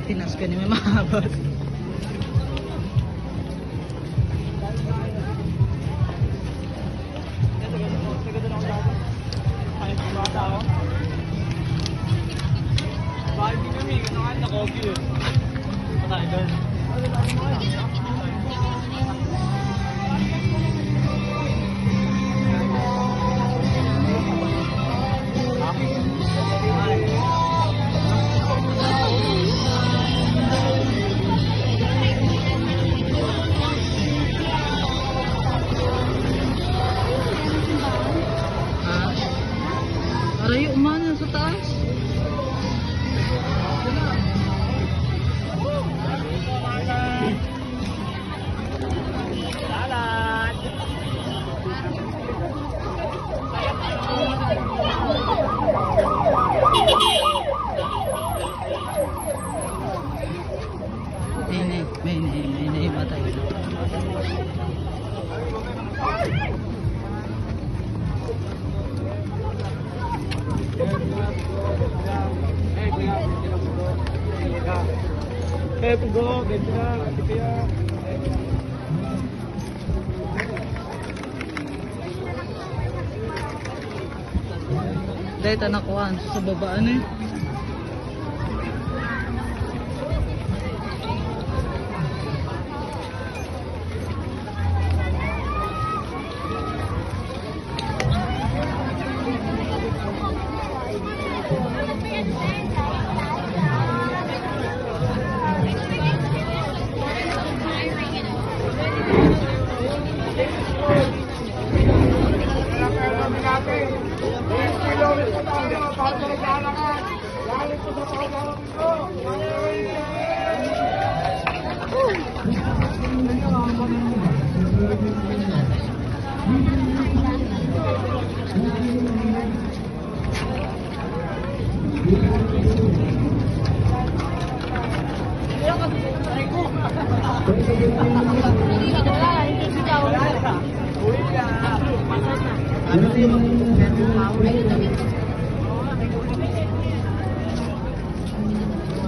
Tinas ka ni may mahabas. Aray, umana sa taas. May batay. Dahil tanakuhan sa babaan eh.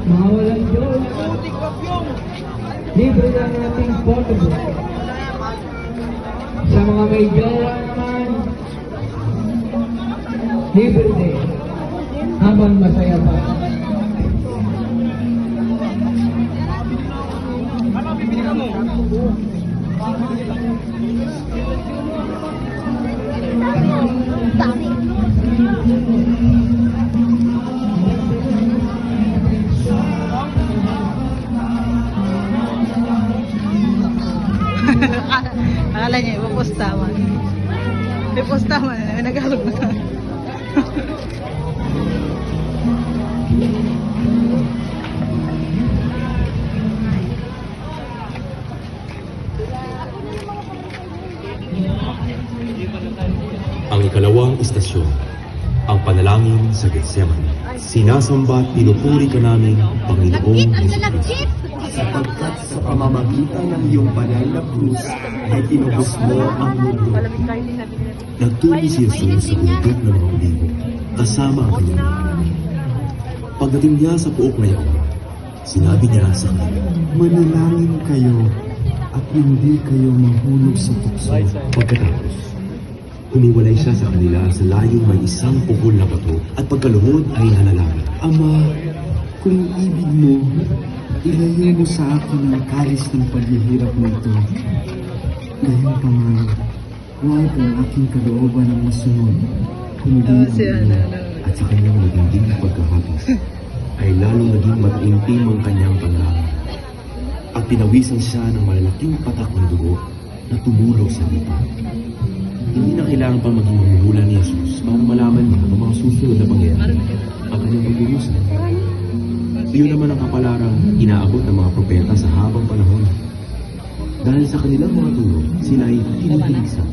Mawalang Diyos, libre lang nating photobook. Sa mga may jowa naman, libre din, habang masaya pa. Ano bibili ka mo? Dami. Akala niya, ipaposta man. Ipaposta man, naghalog na. Ang ikalawang istasyon, ang panalangin sa Getsemani. Sinasamba at pinupuri ka namin, Panginoong Jesucristo. Sapagkat sa pamamagitan ng iyong banal na krus ay tinubos mo ang mundo. Nagtungo si Jesus sa bundok ng mga olibo, kasama ang kanyang mga kamay. Pagdating niya sa puok na iyon, sinabi niya sa kanila, Manalangin kayo at hindi kayo mahulog sa tukso. pagkatapos, humiwalay siya sa kanila sa layong may isang pukol na bato at pagkaluhod ay nanalangin. Ama, kung ibig mo, ilayo mo sa akin ang kalis ng paghihirap na ito. Gayunpaman, huwag ang aking kalooban ang masunod, kundi ang iyo. At sa kanyang matinding na pagkahagis, ay lalong naging mataimtim ang kanyang panalangin. At pinawisan siya ng malalaking patak ng dugo na tumulog sa lupa. Hindi na kailangan pa maging mamumula ni Jesus para malaman niya ang mga susunod na pangyayari ang kanyang pagbubusan. Iyon naman ang kapalarang inaabot ng mga propeta sa habang panahon. Dahil sa kanilang mga turo, sila ay tinitilisan